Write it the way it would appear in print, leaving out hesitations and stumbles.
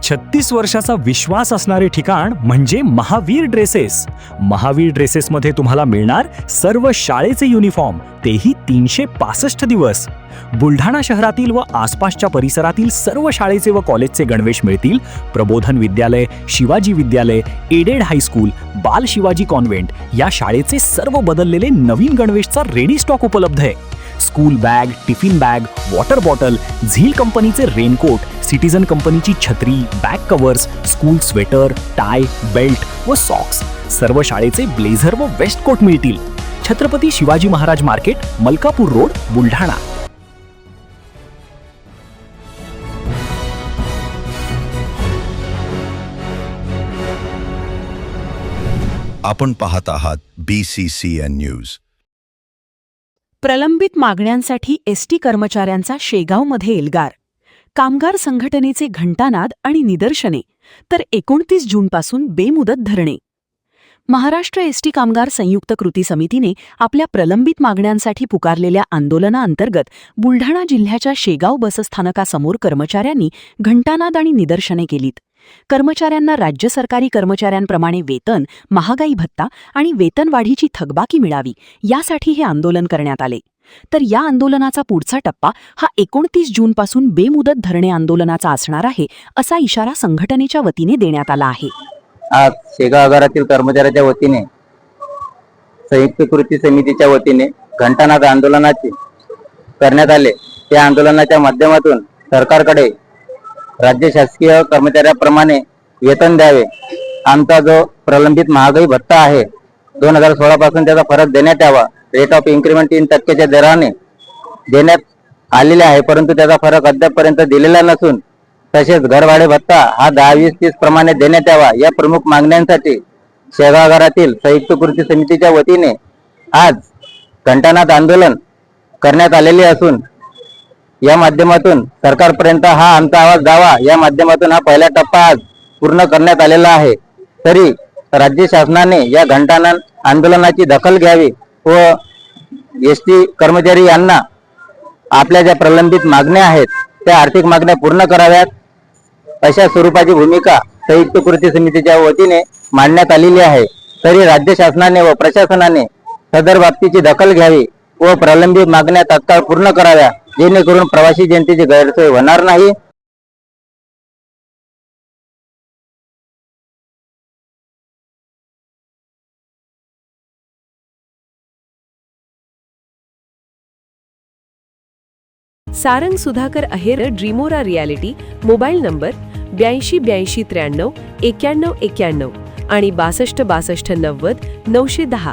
36 वर्षाचा विश्वास असणारे ठिकाण म्हणजे महावीर ड्रेसेस. महावीर ड्रेसेसमध्ये तुम्हाला मिळणार सर्व शाळेचे युनिफॉर्म, तेही 365 दिवस. बुलढाणा शहरातील व आसपासच्या परिसरातील सर्व शाळेचे व कॉलेजचे गणवेश मिळतील. प्रबोधन विद्यालय, शिवाजी विद्यालय, एडेड हायस्कूल, बाल शिवाजी कॉन्व्हेंट या शाळेचे सर्व बदललेले नवीन गणवेशचा रेडी स्टॉक उपलब्ध आहे. School bag, tiffin bag, water bottle, झील कंपनीचे रेनकोट, सिटीजन कंपनीची छत्री, back covers, school sweater, tie, belt व सॉक्स, सर्व शाळेचे ब्लेझर व वेस्ट कोट मिळतील. Chhatrapati Shivaji Maharaj market, Malkapur road, Buldhana. आपण पाहत आहात BCCN न्यूज. प्रलंबित मागण्यांसाठी एसटी कर्मचाऱ्यांचा शेगावमध्ये एल्गार. कामगार संघटनेचे घंटानाद आणि निदर्शने, तर 29 जूनपासून बेमुदत धरणे. महाराष्ट्र एसटी कामगार संयुक्त कृती समितीने आपल्या प्रलंबित मागण्यांसाठी पुकारलेल्या आंदोलनाअंतर्गत बुलढाणा जिल्ह्याच्या शेगाव बसस्थानकासमोर कर्मचाऱ्यांनी घंटानाद आणि निदर्शने केलीत. कर्मचाऱ्यांना राज्य सरकारी कर्मचाऱ्यांप्रमाणे वेतन, महागाई भत्ता आणि वेतनवाढीची थकबाकी मिळावी यासाठी हे आंदोलन करण्यात आले. तर या आंदोलनाचा पुढचा टप्पा हा 29 जूनपासून बेमुदत धरणे आंदोलनाचा असणार आहे, असा इशारा संघटनेच्या वतीने देण्यात आला आहे. आज शेगाव आगारातील कर्मचाऱ्यांच्या वतीने संयुक्त कृती समितीच्या वतीने घंटानाद आंदोलनाचे करण्यात आले. त्या आंदोलनाच्या माध्यमातून सरकारकडे राज्य शासकीय कर्मचाऱ्याप्रमाणे वेतन द्यावे, आमचा जो प्रलंबित महागाई भत्ता आहे 2016 पासून त्याचा फरक देण्यात यावा. रेट ऑफ इन्क्रीमेंट 3% दराने देण्यात आलेले आहे, परंतु त्याचा फरक अद्यापपर्यंत दिलेला नसून तसेच घरभाडे भत्ता हा 10, 20, 30 प्रमाणे देण्यात यावा. या प्रमुख मागण्यांसाठी शेगाव आगारातील संयुक्त कृती समितीच्या वतीने आज घंटानाद आंदोलन करण्यात आलेले असून या माध्यमातून सरकारपर्यंत हा आमचा आवाज जावा या माध्यमातून हा पहिला टप्पा आज पूर्ण करण्यात आलेला आहे. तरी राज्य शासनाने या घंटानाद आंदोलनाची दखल घ्यावी व एसटी कर्मचारी यांना आपल्या ज्या प्रलंबित मागण्या आहेत त्या आर्थिक मागण्या पूर्ण कराव्यात, अशा स्वरूपाची भूमिका संयुक्त कृती समितीच्या वतीने मांडण्यात आलेली आहे. तरी राज्य शासनाने व प्रशासनाने सदर बाबतीची दखल घ्यावी व प्रलंबित मागण्या तत्काळ पूर्ण कराव्या, जेणेकरून प्रवासी जनतेची गैरसोय होणार नाही. सारंग सुधाकर अहेर, ड्रीमोरा रियालिटी. मोबाईल नंबर 82 82 93 91 91 आणि 62 62 90 910.